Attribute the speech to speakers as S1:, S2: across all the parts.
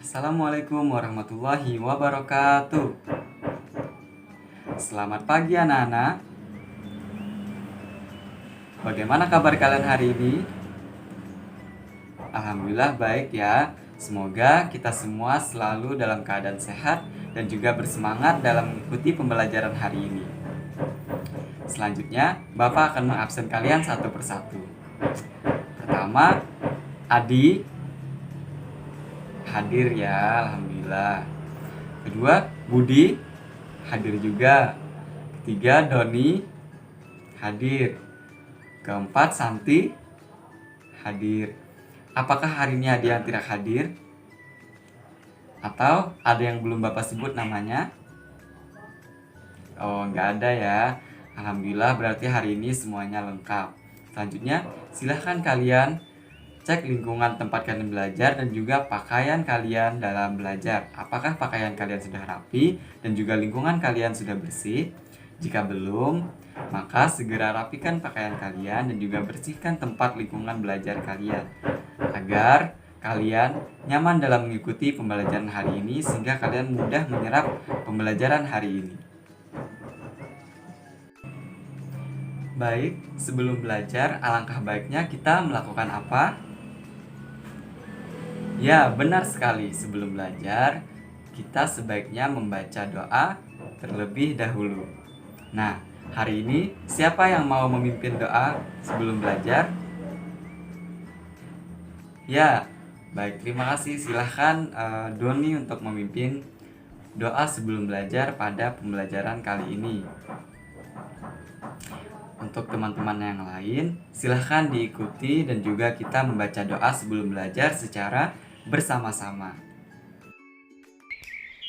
S1: Assalamualaikum warahmatullahi wabarakatuh. Selamat pagi anak-anak. Bagaimana kabar kalian hari ini? Alhamdulillah baik ya. Semoga kita semua selalu dalam keadaan sehat dan juga bersemangat dalam mengikuti pembelajaran hari ini. Selanjutnya, Bapak akan mengabsen kalian satu persatu. Pertama, Adi. Hadir ya, alhamdulillah. Kedua, Budi hadir juga. Ketiga, Doni hadir. Keempat, Santi hadir. Apakah hari ini ada yang tidak hadir? Atau ada yang belum Bapak sebut namanya? Oh, nggak ada ya. Alhamdulillah berarti hari ini semuanya lengkap. Selanjutnya, silahkan kalian cek lingkungan tempat kalian belajar dan juga pakaian kalian dalam belajar. Apakah pakaian kalian sudah rapi dan juga lingkungan kalian sudah bersih? Jika belum, maka segera rapikan pakaian kalian dan juga bersihkan tempat lingkungan belajar kalian agar kalian nyaman dalam mengikuti pembelajaran hari ini sehingga kalian mudah menyerap pembelajaran hari ini. Baik, sebelum belajar alangkah baiknya kita melakukan apa? Ya, benar sekali. Sebelum belajar, kita sebaiknya membaca doa terlebih dahulu. Nah, hari ini siapa yang mau memimpin doa sebelum belajar? Ya, baik. Terima kasih. Silahkan Doni untuk memimpin doa sebelum belajar pada pembelajaran kali ini. Untuk teman-teman yang lain, silahkan diikuti dan juga kita membaca doa sebelum belajar secara bersama-sama.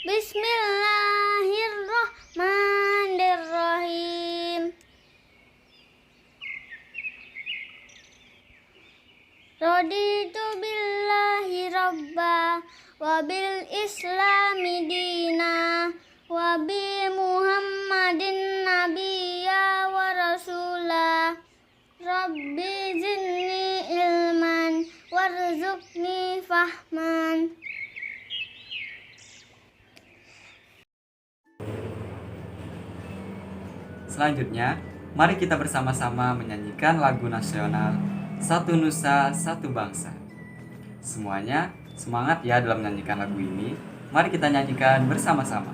S2: Bismillahirrahmanirrahim. Raditu billahi rabba wa bil islami dina wa bi muhammadin nabiyya wa rasulah. Rabbi zidni ilman warzuqni fahman.
S1: Selanjutnya, mari kita bersama-sama menyanyikan lagu nasional Satu Nusa, Satu Bangsa. Semuanya semangat ya dalam menyanyikan lagu ini. Mari kita nyanyikan bersama-sama.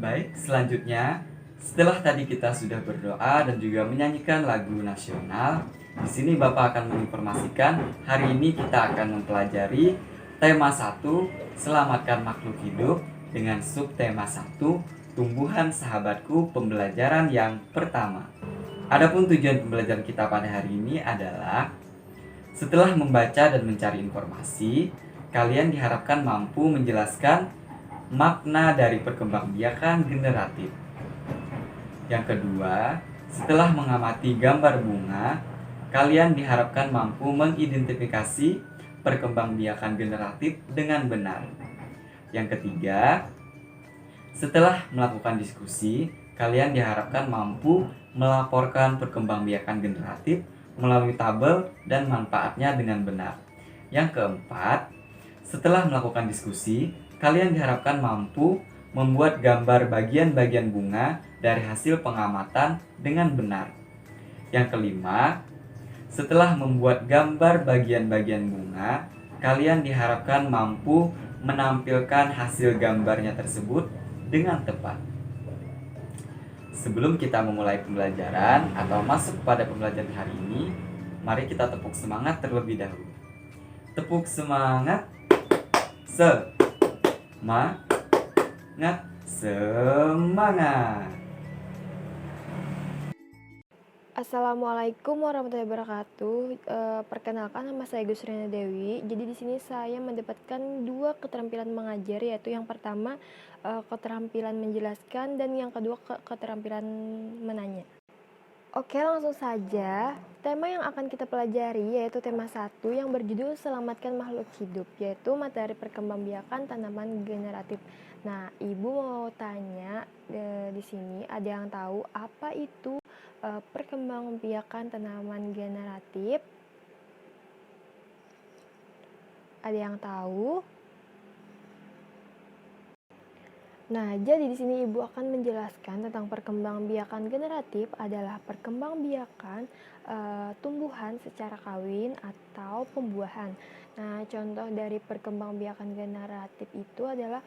S1: Baik, selanjutnya setelah tadi kita sudah berdoa dan juga menyanyikan lagu nasional, di sini Bapak akan menginformasikan hari ini kita akan mempelajari tema 1, Selamatkan Makhluk Hidup, dengan subtema 1, Tumbuhan Sahabatku, pembelajaran yang pertama. Adapun tujuan pembelajaran kita pada hari ini adalah setelah membaca dan mencari informasi, kalian diharapkan mampu menjelaskan makna dari perkembangbiakan generatif. Yang kedua, setelah mengamati gambar bunga, kalian diharapkan mampu mengidentifikasi perkembangbiakan generatif dengan benar. Yang ketiga, setelah melakukan diskusi, kalian diharapkan mampu melaporkan perkembangbiakan generatif melalui tabel dan manfaatnya dengan benar. Yang keempat, setelah melakukan diskusi, kalian diharapkan mampu membuat gambar bagian-bagian bunga dari hasil pengamatan dengan benar. Yang kelima, Setelah membuat gambar bagian-bagian bunga, kalian diharapkan mampu menampilkan hasil gambarnya tersebut dengan tepat. Sebelum kita memulai pembelajaran atau masuk pada pembelajaran hari ini, mari kita tepuk semangat terlebih dahulu. Tepuk semangat. Semangat.
S3: Assalamualaikum warahmatullahi wabarakatuh. Perkenalkan, nama saya Gusrina Dewi. Jadi di sini saya mendapatkan 2 keterampilan mengajar, yaitu yang pertama keterampilan menjelaskan dan yang kedua keterampilan menanya. Oke, langsung saja. Tema yang akan kita pelajari yaitu tema 1 yang berjudul Selamatkan Makhluk Hidup, yaitu materi perkembangbiakan tanaman generatif. Nah, Ibu mau tanya di sini, ada yang tahu apa itu perkembangbiakan tanaman generatif? Ada yang tahu? Nah, jadi di sini Ibu akan menjelaskan tentang perkembangbiakan generatif adalah perkembangbiakan tumbuhan secara kawin atau pembuahan. Nah, contoh dari perkembangbiakan generatif itu adalah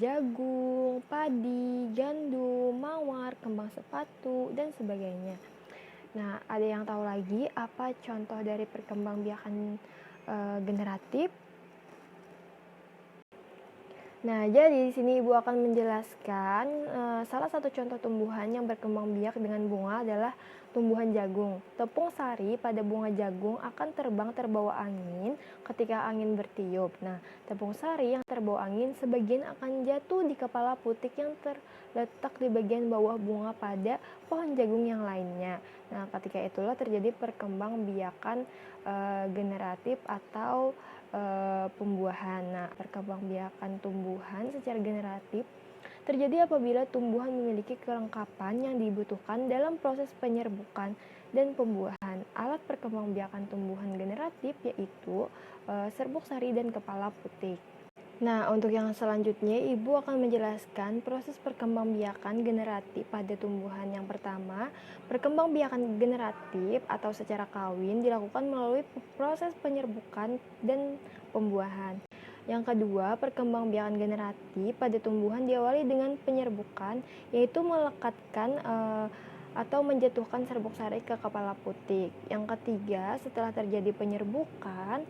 S3: jagung, padi, gandum, mawar, kembang sepatu, dan sebagainya. Nah, ada yang tahu lagi apa contoh dari perkembangbiakan generatif? Nah, jadi di sini Ibu akan menjelaskan salah satu contoh tumbuhan yang berkembang biak dengan bunga adalah tumbuhan jagung. Tepung sari pada bunga jagung akan terbang terbawa angin ketika angin bertiup. Nah, tepung sari yang terbawa angin sebagian akan jatuh di kepala putik yang terletak di bagian bawah bunga pada pohon jagung yang lainnya. Nah, ketika itulah terjadi perkembangbiakan generatif atau pembuahan. Nah, perkembangbiakan tumbuhan secara generatif terjadi apabila tumbuhan memiliki kelengkapan yang dibutuhkan dalam proses penyerbukan dan pembuahan. Alat perkembangbiakan tumbuhan generatif yaitu serbuk sari dan kepala putik. Nah, untuk yang selanjutnya, Ibu akan menjelaskan proses perkembangbiakan generatif pada tumbuhan. Yang pertama, perkembangbiakan generatif atau secara kawin dilakukan melalui proses penyerbukan dan pembuahan. Yang kedua, perkembangbiakan generatif pada tumbuhan diawali dengan penyerbukan, yaitu melekatkan atau menjatuhkan serbuk sari ke kepala putik. Yang ketiga, setelah terjadi penyerbukan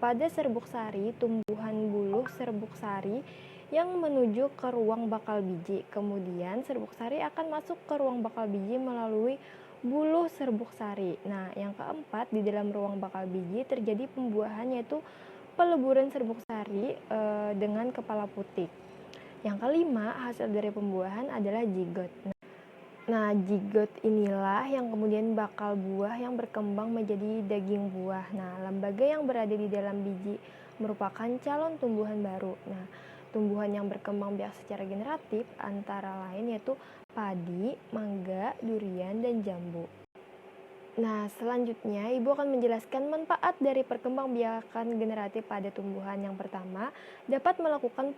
S3: pada serbuk sari, tumbuhan buluh serbuk sari yang menuju ke ruang bakal biji. Kemudian serbuk sari akan masuk ke ruang bakal biji melalui buluh serbuk sari. Nah, yang keempat, di dalam ruang bakal biji terjadi pembuahan yaitu peleburan serbuk sari dengan kepala putik. Yang kelima, hasil dari pembuahan adalah zigot. Nah, zigot inilah yang kemudian bakal buah yang berkembang menjadi daging buah. Nah, lembaga yang berada di dalam biji merupakan calon tumbuhan baru. Nah, tumbuhan yang berkembang biak secara generatif antara lain yaitu padi, mangga, durian, dan jambu. Nah, selanjutnya Ibu akan menjelaskan manfaat dari perkembangbiakan generatif pada tumbuhan. Yang pertama, dapat melakukan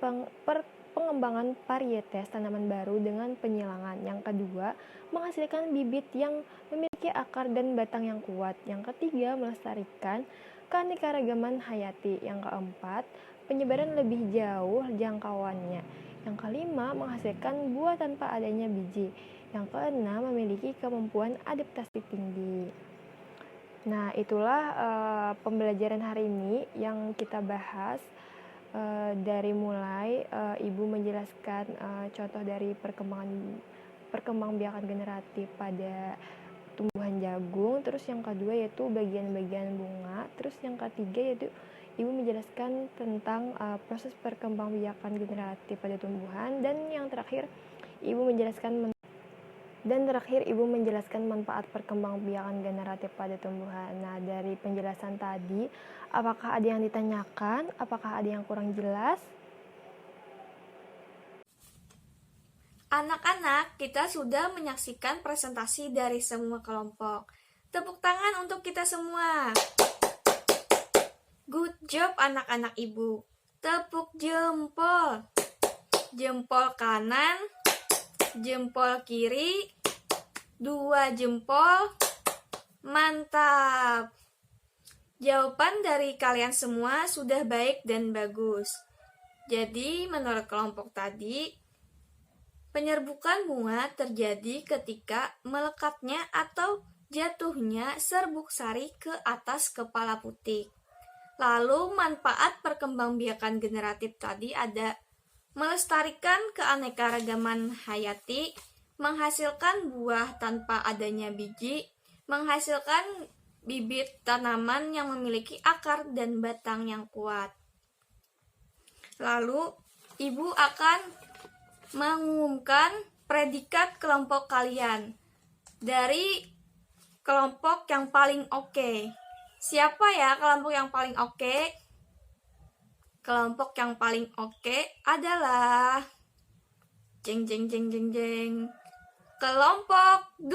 S3: pengembangan varietas tanaman baru dengan penyilangan. Yang kedua, menghasilkan bibit yang memiliki akar dan batang yang kuat. Yang ketiga, melestarikan keanekaragaman hayati. Yang keempat, penyebaran lebih jauh jangkauannya. Yang kelima, menghasilkan buah tanpa adanya biji. Yang keenam, memiliki kemampuan adaptasi tinggi. Nah, itulah pembelajaran hari ini yang kita bahas. Dari mulai Ibu menjelaskan contoh dari perkembangbiakan generatif pada tumbuhan jagung, terus yang kedua yaitu bagian-bagian bunga, terus yang ketiga yaitu Ibu menjelaskan tentang proses perkembangbiakan generatif pada tumbuhan, dan yang terakhir Ibu menjelaskan manfaat perkembangbiakan generatif pada tumbuhan. Nah, dari penjelasan tadi, apakah ada yang ditanyakan? Apakah ada yang kurang jelas?
S4: Anak-anak, kita sudah menyaksikan presentasi dari semua kelompok. Tepuk tangan untuk kita semua. Good job anak-anak Ibu. Tepuk jempol. Jempol kanan, jempol kiri, 2 jempol, Mantap! Jawaban dari kalian semua sudah baik dan bagus. Jadi, menurut kelompok tadi, penyerbukan bunga terjadi ketika melekatnya atau jatuhnya serbuk sari ke atas kepala putik. Lalu, manfaat perkembangbiakan generatif tadi ada melestarikan keanekaragaman hayati, menghasilkan buah tanpa adanya biji, menghasilkan bibit tanaman yang memiliki akar dan batang yang kuat. Lalu, Ibu akan mengumumkan predikat kelompok kalian dari kelompok yang paling oke. Siapa ya kelompok yang paling oke? Kelompok yang paling oke adalah jeng jeng jeng jeng jeng. Kelompok 2.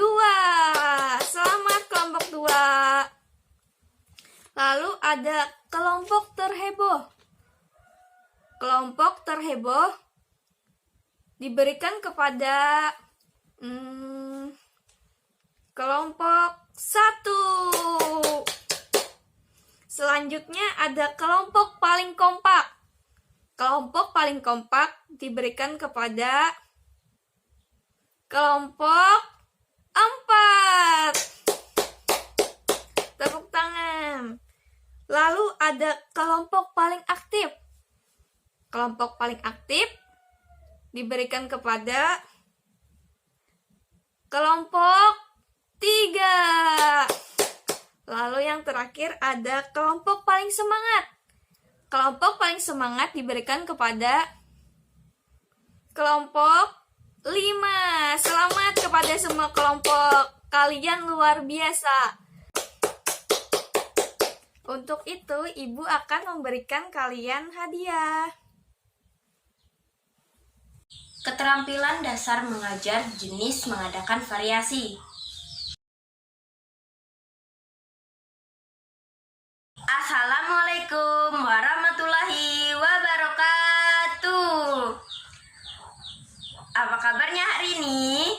S4: Selamat kelompok 2. Lalu ada kelompok terheboh. Kelompok terheboh diberikan kepada kelompok 1. Selanjutnya ada kelompok paling kompak. Kelompok paling kompak diberikan kepada kelompok 4. Tepuk tangan. Lalu ada kelompok paling aktif. Kelompok paling aktif diberikan kepada kelompok 3. Lalu yang terakhir ada kelompok paling semangat. Kelompok paling semangat diberikan kepada kelompok 5. Selamat kepada semua kelompok. Kalian luar biasa. Untuk itu, Ibu akan memberikan kalian hadiah.
S5: Keterampilan dasar mengajar jenis mengadakan variasi. Assalamualaikum warahmatullahi wabarakatuh. Apa kabarnya hari ini?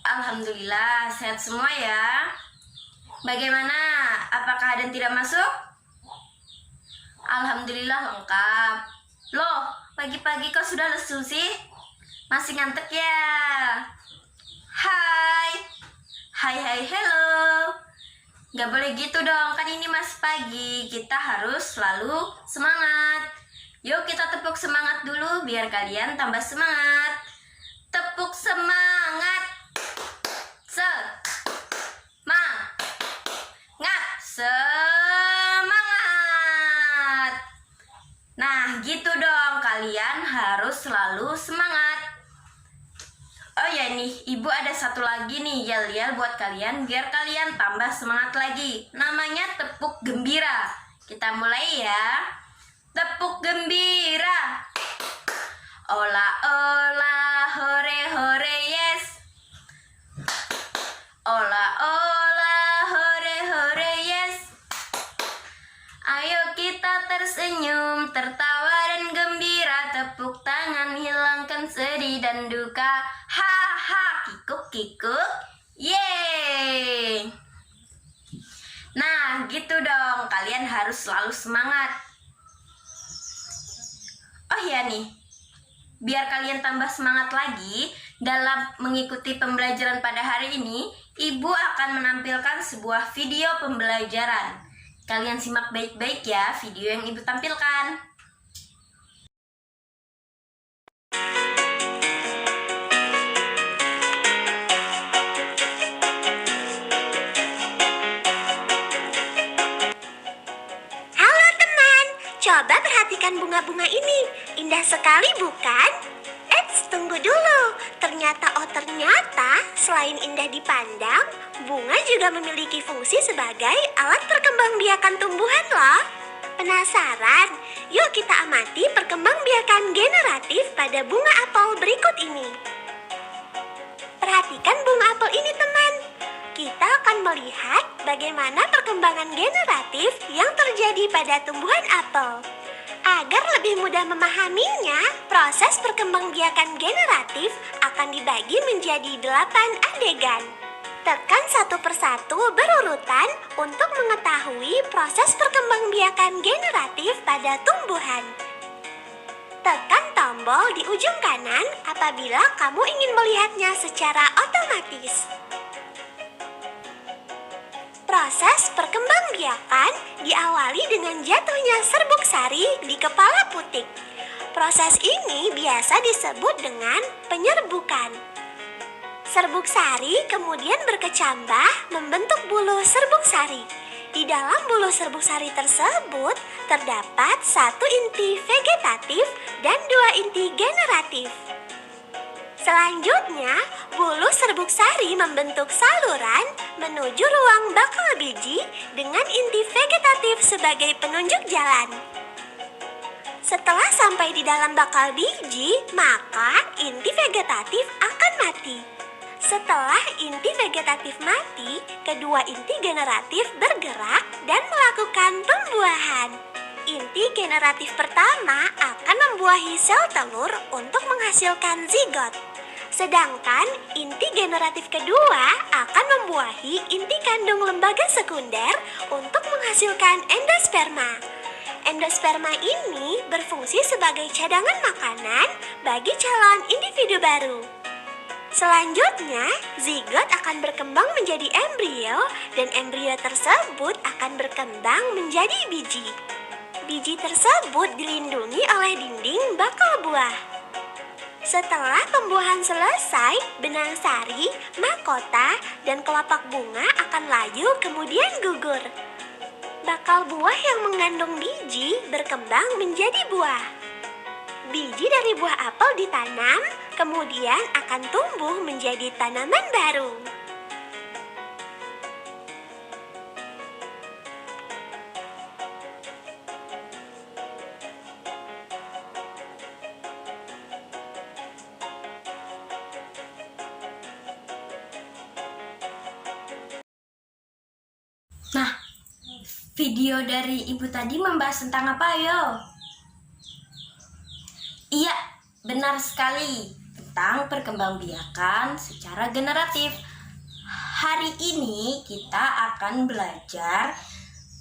S5: Alhamdulillah sehat semua ya. Bagaimana? Apakah ada yang tidak masuk? Alhamdulillah lengkap. Loh, pagi-pagi kok sudah lesu sih? Masih ngantuk ya? Hai. Hello. Gak boleh gitu dong, kan ini masih pagi. Kita harus selalu semangat. Yuk kita tepuk semangat dulu biar kalian tambah semangat. Tepuk semangat. Semangat. Nah, gitu dong. Kalian harus selalu semangat. Oh ya nih, Ibu ada satu lagi nih yel-yel buat kalian biar kalian tambah semangat lagi. Namanya tepuk gembira. Kita mulai ya. Tepuk gembira. Ola ola hore hore yes. Ola ola hore hore yes. Ayo kita tersenyum, tertawa dan gembira. Tepuk tangan, hilangkan sedih dan duka. Ha ha, kikuk kikuk, yeay. Nah gitu dong, kalian harus selalu semangat. Oh ya nih, biar kalian tambah semangat lagi dalam mengikuti pembelajaran pada hari ini, Ibu akan menampilkan sebuah video pembelajaran. Kalian simak baik-baik ya video yang Ibu tampilkan.
S6: Halo teman, coba perhatikan bunga-bunga ini. Indah sekali bukan? Eits, tunggu dulu. Ternyata selain indah dipandang, bunga juga memiliki fungsi sebagai alat perkembangbiakan tumbuhan loh. Penasaran? Yuk kita amati perkembangbiakan generatif pada bunga apel berikut ini. Perhatikan bunga apel ini teman. Kita akan melihat bagaimana perkembangan generatif yang terjadi pada tumbuhan apel. Agar lebih mudah memahaminya, proses perkembangbiakan generatif akan dibagi menjadi 8 adegan. Tekan satu persatu berurutan untuk mengetahui proses perkembangbiakan generatif pada tumbuhan. Tekan tombol di ujung kanan apabila kamu ingin melihatnya secara otomatis. Proses perkembangbiakan diawali dengan jatuhnya serbuk sari di kepala putik. Proses ini biasa disebut dengan penyerbukan. Serbuk sari kemudian berkecambah membentuk bulu serbuk sari. Di dalam bulu serbuk sari tersebut terdapat satu inti vegetatif dan dua inti generatif. Selanjutnya, bulu serbuk sari membentuk saluran menuju ruang bakal biji dengan inti vegetatif sebagai penunjuk jalan. Setelah sampai di dalam bakal biji, maka inti vegetatif akan mati. Setelah inti vegetatif mati, kedua inti generatif bergerak dan melakukan pembuahan. Inti generatif pertama akan membuahi sel telur untuk menghasilkan zigot. Sedangkan inti generatif kedua akan membuahi inti kandung lembaga sekunder untuk menghasilkan endosperma. Endosperma ini berfungsi sebagai cadangan makanan bagi calon individu baru. Selanjutnya, zigot akan berkembang menjadi embrio dan embrio tersebut akan berkembang menjadi biji. Biji tersebut dilindungi oleh dinding bakal buah. Setelah pembuahan selesai, benang sari, mahkota, dan kelopak bunga akan layu kemudian gugur. Bakal buah yang mengandung biji berkembang menjadi buah. Biji dari buah apel ditanam, kemudian akan tumbuh menjadi tanaman baru.
S5: Nah, video dari ibu tadi membahas tentang apa, yo? Iya, benar sekali, tentang perkembangbiakan secara generatif. Hari ini kita akan belajar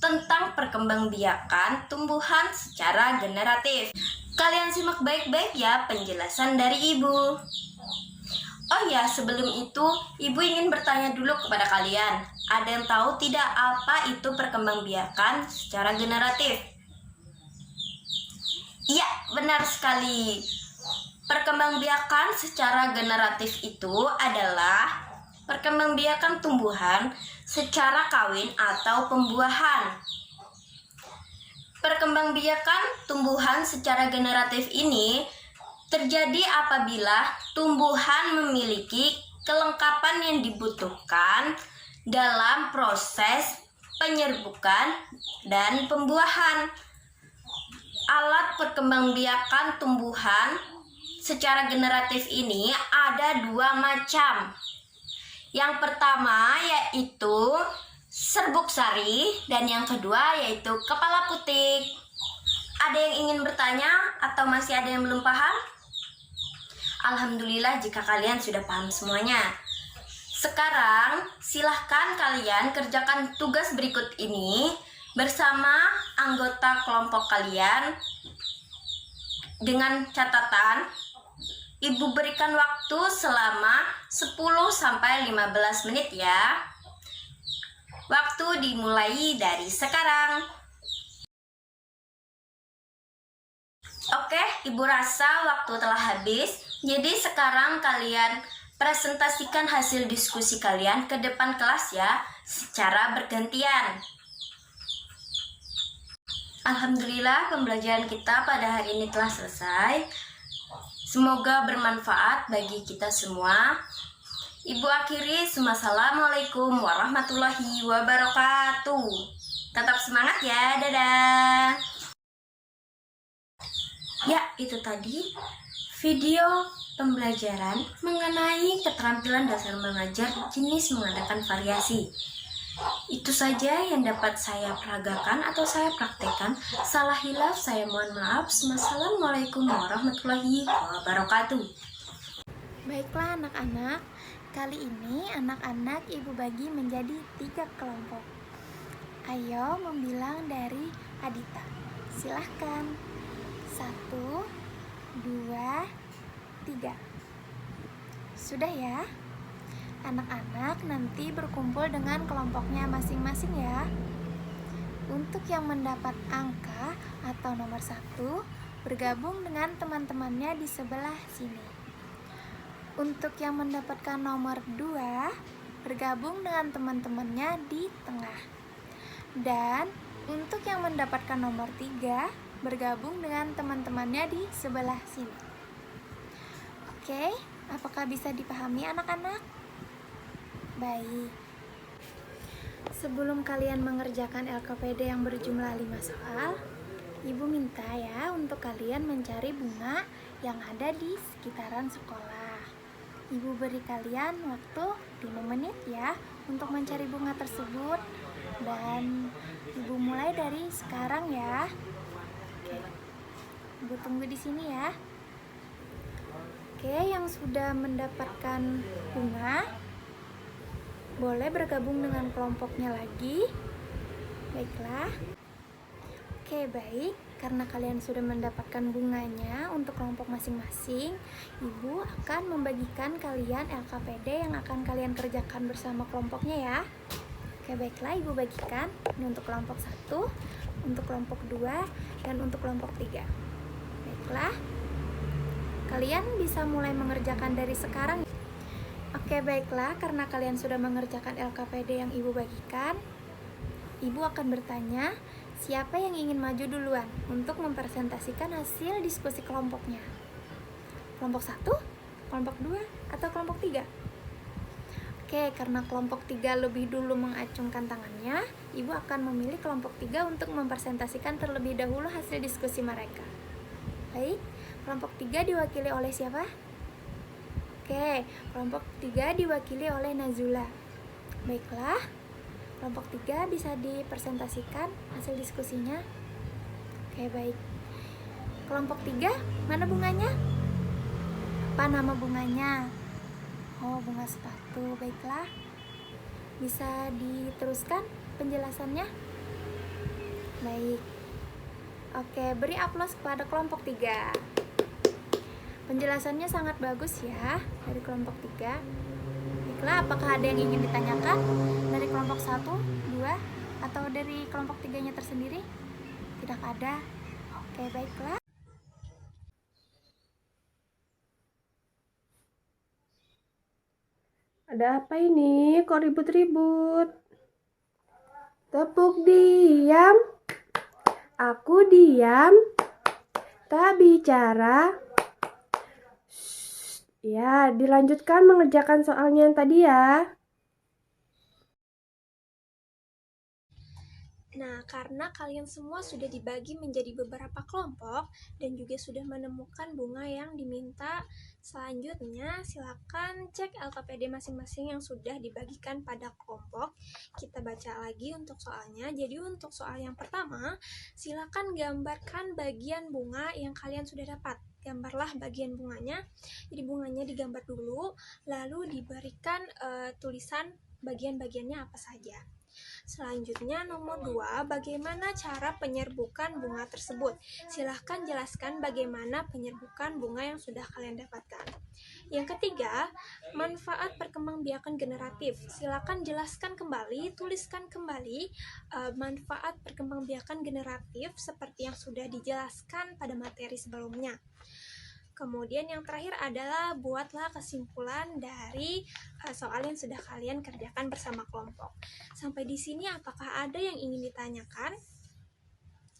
S5: tentang perkembangbiakan tumbuhan secara generatif. Kalian simak baik-baik ya penjelasan dari ibu. Oh ya, sebelum itu, ibu ingin bertanya dulu kepada kalian. Ada yang tahu tidak apa itu perkembangbiakan secara generatif? Iya, benar sekali. Perkembangbiakan secara generatif itu adalah perkembangbiakan tumbuhan secara kawin atau pembuahan. Perkembangbiakan tumbuhan secara generatif ini terjadi apabila tumbuhan memiliki kelengkapan yang dibutuhkan dalam proses penyerbukan dan pembuahan. Alat perkembangbiakan tumbuhan secara generatif ini ada dua macam. Yang pertama yaitu serbuk sari dan yang kedua yaitu kepala putik. Ada yang ingin bertanya atau masih ada yang belum paham? Alhamdulillah jika kalian sudah paham semuanya. Sekarang silahkan kalian kerjakan tugas berikut ini bersama anggota kelompok kalian. Dengan catatan, ibu berikan waktu selama 10-15 menit ya. Waktu dimulai dari sekarang. Oke, ibu rasa waktu telah habis. Jadi sekarang kalian presentasikan hasil diskusi kalian ke depan kelas ya, secara bergantian. Alhamdulillah pembelajaran kita pada hari ini telah selesai. Semoga bermanfaat bagi kita semua. Ibu akhiri, Assalamualaikum warahmatullahi wabarakatuh. Tetap semangat ya, dadah. Ya, itu tadi video pembelajaran mengenai keterampilan dasar mengajar jenis mengadakan variasi. Itu saja yang dapat saya peragakan atau saya praktekkan. Salah hilaf saya mohon maaf. Wassalamualaikum warahmatullahi wabarakatuh.
S3: Baiklah anak-anak,
S7: Kali ini anak-anak ibu bagi menjadi 3 kelompok. Ayo membilang dari Adita. Silahkan. 1, 2, 3. Sudah ya? Anak-anak nanti berkumpul dengan kelompoknya masing-masing ya. Untuk yang mendapat angka atau nomor 1, bergabung dengan teman-temannya di sebelah sini. Untuk yang mendapatkan nomor 2, bergabung dengan teman-temannya di tengah. Dan untuk yang mendapatkan nomor 3, bergabung dengan teman-temannya di sebelah sini. Oke, apakah bisa dipahami anak-anak? Baik. Sebelum kalian mengerjakan LKPD yang berjumlah 5 soal, Ibu minta ya untuk kalian mencari bunga yang ada di sekitaran sekolah. Ibu beri kalian waktu 5 menit ya untuk mencari bunga tersebut. Dan Ibu mulai dari sekarang ya. Oke. Ibu tunggu di sini ya. Oke, yang sudah mendapatkan bunga boleh bergabung dengan kelompoknya lagi. Baiklah. Oke, baik. Karena kalian sudah mendapatkan bunganya untuk kelompok masing-masing, Ibu akan membagikan kalian LKPD yang akan kalian kerjakan bersama kelompoknya ya. Oke, baiklah, Ibu bagikan. Ini untuk kelompok 1, untuk kelompok 2, dan untuk kelompok 3. Baiklah. Kalian bisa mulai mengerjakan dari sekarang. Oke, baiklah, karena kalian sudah mengerjakan LKPD yang Ibu bagikan, Ibu akan bertanya, siapa yang ingin maju duluan untuk mempresentasikan hasil diskusi kelompoknya? Kelompok 1, kelompok 2, atau kelompok 3? Oke, karena kelompok 3 lebih dulu mengacungkan tangannya, Ibu akan memilih kelompok 3 untuk mempresentasikan terlebih dahulu hasil diskusi mereka. Baik, kelompok 3 diwakili oleh siapa? Oke, kelompok 3 diwakili oleh Nazula. Baiklah, kelompok 3 bisa dipresentasikan hasil diskusinya. Oke, baik. Kelompok 3, mana bunganya? Apa nama bunganya? Oh, bunga sepatu. Baiklah. Bisa diteruskan penjelasannya? Baik. Oke, beri aplaus kepada kelompok 3. Penjelasannya sangat bagus ya dari kelompok 3. Baiklah, apakah ada yang ingin ditanyakan dari kelompok 1, 2, atau dari kelompok 3-nya tersendiri? Tidak ada. Oke, baiklah.
S8: Ada apa ini? Kok ribut-ribut? Tepuk diam. Aku diam. Tak bicara. Shh. Ya, dilanjutkan mengerjakan soalnya yang tadi ya.
S4: Nah, karena kalian semua sudah dibagi menjadi beberapa kelompok dan juga sudah menemukan bunga yang diminta, selanjutnya silakan cek LKPD masing-masing yang sudah dibagikan pada kelompok. Kita baca lagi untuk soalnya. Jadi untuk soal yang pertama, silakan gambarkan bagian bunga yang kalian sudah dapat. Gambarlah bagian bunganya. Jadi bunganya digambar dulu, lalu diberikan tulisan bagian-bagiannya apa saja. Selanjutnya nomor 2, bagaimana cara penyerbukan bunga tersebut? Silahkan jelaskan bagaimana penyerbukan bunga yang sudah kalian dapatkan. Yang ketiga, manfaat perkembangbiakan generatif. Silahkan jelaskan kembali, tuliskan kembali manfaat perkembangbiakan generatif seperti yang sudah dijelaskan pada materi sebelumnya. Kemudian yang terakhir adalah buatlah kesimpulan dari soal yang sudah kalian kerjakan bersama kelompok. Sampai di sini apakah ada yang ingin ditanyakan?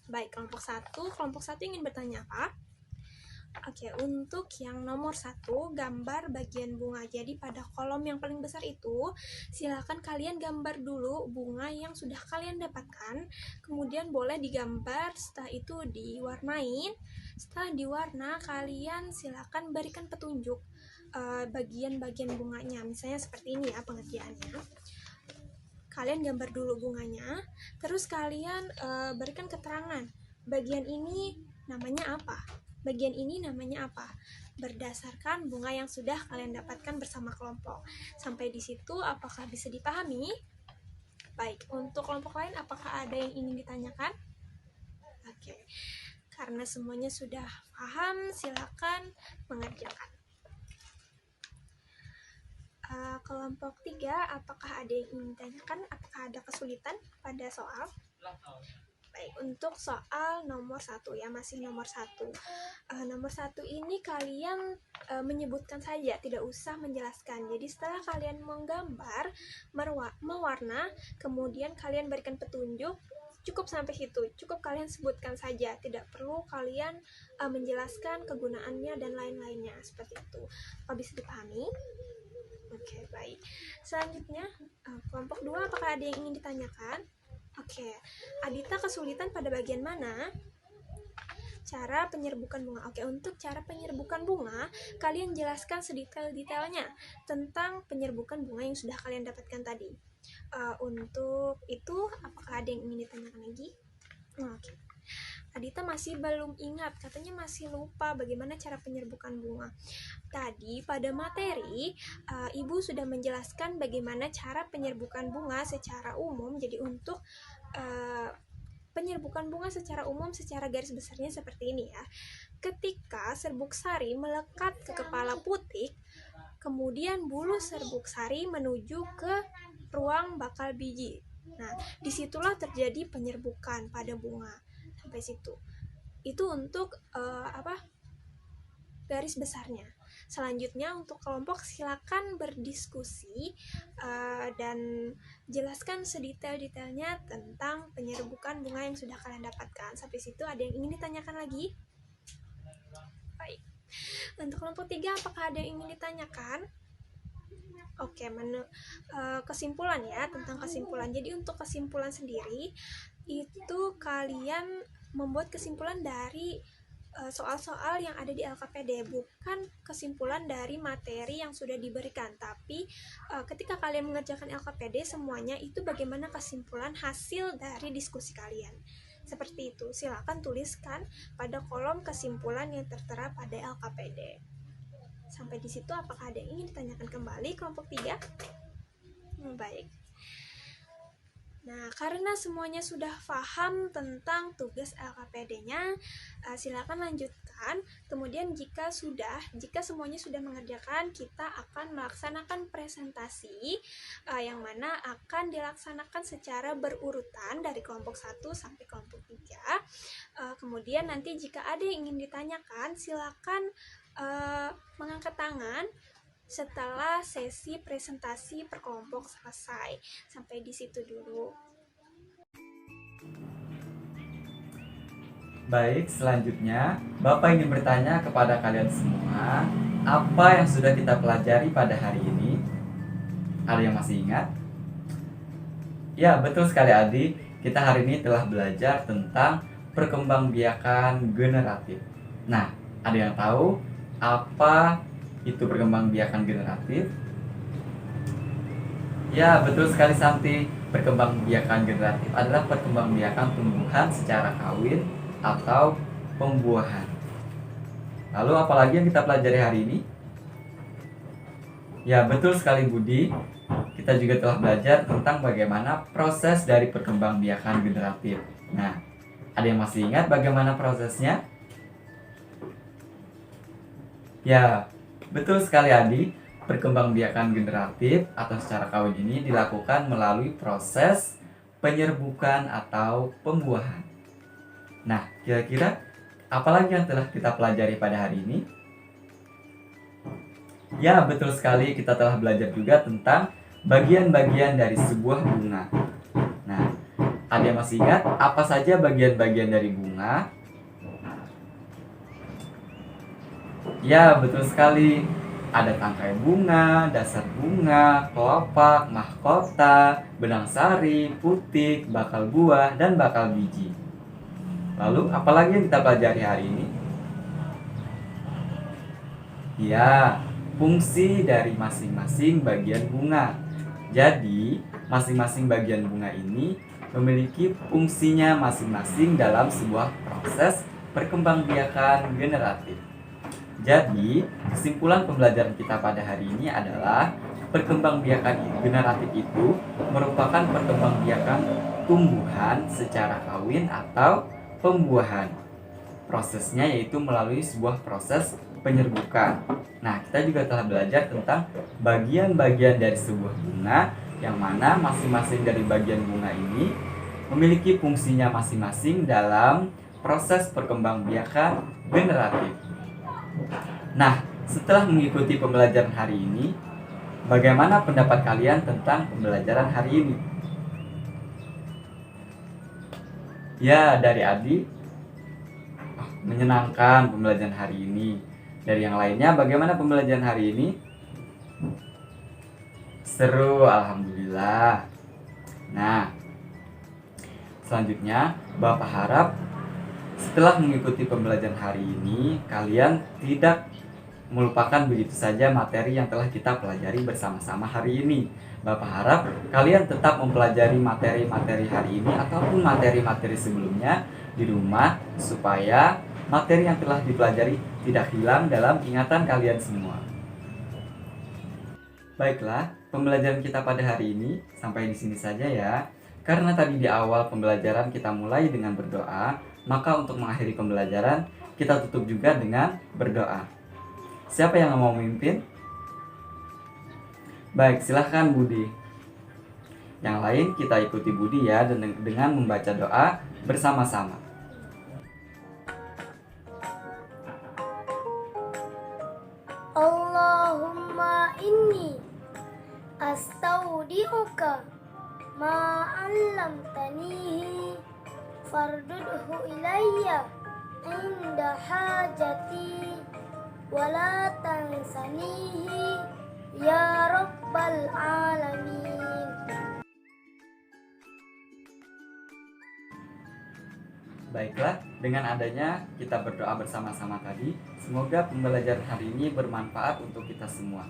S4: Baik, kelompok 1 ingin bertanya apa? Oke, untuk yang nomor 1, gambar bagian bunga. Jadi pada kolom yang paling besar itu, silakan kalian gambar dulu bunga yang sudah kalian dapatkan. Kemudian boleh digambar, setelah itu diwarnain. Setelah diwarna, kalian silakan berikan petunjuk bagian-bagian bunganya. Misalnya seperti ini ya pengerjaannya. Kalian gambar dulu bunganya, terus kalian berikan keterangan. Bagian ini namanya apa? Bagian ini namanya apa? berdasarkan bunga yang sudah kalian dapatkan bersama kelompok. Sampai di situ apakah bisa dipahami? Baik, untuk kelompok lain apakah ada yang ingin ditanyakan? Oke, karena semuanya sudah paham, silakan mengerjakan. Kelompok 3, apakah ada yang ingin ditanyakan? Apakah ada kesulitan pada soal? Baik, untuk soal nomor 1 ya, masih nomor 1. Nomor 1 ini kalian menyebutkan saja, tidak usah menjelaskan. Jadi setelah kalian menggambar, mewarna, kemudian kalian berikan petunjuk, cukup sampai situ. Cukup kalian sebutkan saja, tidak perlu kalian menjelaskan kegunaannya dan lain-lainnya, seperti itu. Apa bisa dipahami? Oke, baik. Selanjutnya, kelompok 2, apakah ada yang ingin ditanyakan? Oke, Adita kesulitan pada bagian mana? Cara penyerbukan bunga. Oke, untuk cara penyerbukan bunga, kalian jelaskan sedetail-detailnya tentang penyerbukan bunga yang sudah kalian dapatkan tadi. Untuk itu, apakah ada yang ingin ditanyakan lagi? Oke. Adita masih belum ingat, katanya masih lupa bagaimana cara penyerbukan bunga. Tadi pada materi, Ibu sudah menjelaskan bagaimana cara penyerbukan bunga secara umum. Jadi untuk penyerbukan bunga secara umum, secara garis besarnya seperti ini ya. Ketika serbuk sari melekat ke kepala putik, kemudian bulu serbuk sari menuju ke ruang bakal biji. Nah, disitulah terjadi penyerbukan pada bunga. Sampai situ. Itu untuk garis besarnya. Selanjutnya untuk kelompok silakan berdiskusi dan jelaskan sedetail-detailnya tentang penyerbukan bunga yang sudah kalian dapatkan. Sampai situ ada yang ingin ditanyakan lagi? Baik. Untuk kelompok 3 apakah ada yang ingin ditanyakan? Oke, kesimpulan ya, tentang kesimpulan. Jadi untuk kesimpulan sendiri itu kalian membuat kesimpulan dari soal-soal yang ada di LKPD, bukan kesimpulan dari materi yang sudah diberikan. Tapi ketika kalian mengerjakan LKPD, semuanya itu bagaimana kesimpulan hasil dari diskusi kalian. Seperti itu, silakan tuliskan pada kolom kesimpulan yang tertera pada LKPD. Sampai di situ apakah ada yang ingin ditanyakan kembali kelompok 3? Baik. Nah, karena semuanya sudah paham tentang tugas LKPD-nya, silakan lanjutkan. Kemudian jika semuanya sudah mengerjakan, kita akan melaksanakan presentasi yang mana akan dilaksanakan secara berurutan dari kelompok 1 sampai kelompok 3. Kemudian nanti jika ada yang ingin ditanyakan, silakan mengangkat tangan setelah sesi presentasi per kelompok selesai. Sampai di situ dulu.
S1: Baik, selanjutnya Bapak ingin bertanya kepada kalian semua, apa yang sudah kita pelajari pada hari ini? Ada yang masih ingat? Ya, betul sekali Adi. Kita hari ini telah belajar tentang perkembangbiakan generatif. Nah, ada yang tahu apa itu perkembangbiakan generatif? Ya, betul sekali Santi. Perkembangbiakan generatif adalah perkembangbiakan tumbuhan secara kawin atau pembuahan. Lalu apalagi yang kita pelajari hari ini? Ya, betul sekali Budi. Kita juga telah belajar tentang bagaimana proses dari perkembangbiakan generatif. Nah, ada yang masih ingat bagaimana prosesnya? Ya, betul sekali Adi. Perkembangbiakan generatif atau secara kawin ini dilakukan melalui proses penyerbukan atau pembuahan. Nah, kira-kira apalagi yang telah kita pelajari pada hari ini? Ya, betul sekali, kita telah belajar juga tentang bagian-bagian dari sebuah bunga. Nah, ada yang masih ingat apa saja bagian-bagian dari bunga? Ya, betul sekali. Ada tangkai bunga, dasar bunga, kelopak, mahkota, benang sari, putik, bakal buah, dan bakal biji. Lalu, apalagi yang kita pelajari hari ini? Ya, fungsi dari masing-masing bagian bunga. Jadi, masing-masing bagian bunga ini memiliki fungsinya masing-masing dalam sebuah proses perkembangbiakan generatif. Jadi, kesimpulan pembelajaran kita pada hari ini adalah perkembangbiakan generatif itu merupakan perkembangbiakan tumbuhan secara kawin atau pembuahan. Prosesnya yaitu melalui sebuah proses penyerbukan. Nah, kita juga telah belajar tentang bagian-bagian dari sebuah bunga, yang mana masing-masing dari bagian bunga ini memiliki fungsinya masing-masing dalam proses perkembangbiakan generatif. Nah, setelah mengikuti pembelajaran hari ini, bagaimana pendapat kalian tentang pembelajaran hari ini? Ya, dari Adi, menyenangkan pembelajaran hari ini. Dari yang lainnya, bagaimana pembelajaran hari ini? Seru, alhamdulillah. Nah, selanjutnya Bapak harap setelah mengikuti pembelajaran hari ini, kalian tidak melupakan begitu saja materi yang telah kita pelajari bersama-sama hari ini. Bapak harap kalian tetap mempelajari materi-materi hari ini ataupun materi-materi sebelumnya di rumah, supaya materi yang telah dipelajari tidak hilang dalam ingatan kalian semua. Baiklah, pembelajaran kita pada hari ini sampai di sini saja ya. Karena tadi di awal pembelajaran kita mulai dengan berdoa, maka untuk mengakhiri pembelajaran kita tutup juga dengan berdoa. Siapa yang mau memimpin? Baik, silahkan Budi. Yang lain kita ikuti Budi ya, dengan membaca doa bersama-sama.
S2: Allahumma inni astaudi'uka ma 'allamtanihi fardudhu ilayya inda hajati wala tansanihi ya rabbal alamin.
S1: Baiklah, dengan adanya kita berdoa bersama-sama tadi, semoga pembelajaran hari ini bermanfaat untuk kita semua.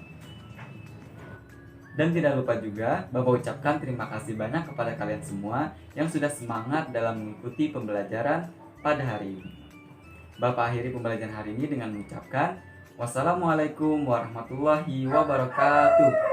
S1: Dan tidak lupa juga, Bapak ucapkan terima kasih banyak kepada kalian semua yang sudah semangat dalam mengikuti pembelajaran pada hari ini. Bapak akhiri pembelajaran hari ini dengan mengucapkan wassalamualaikum warahmatullahi wabarakatuh.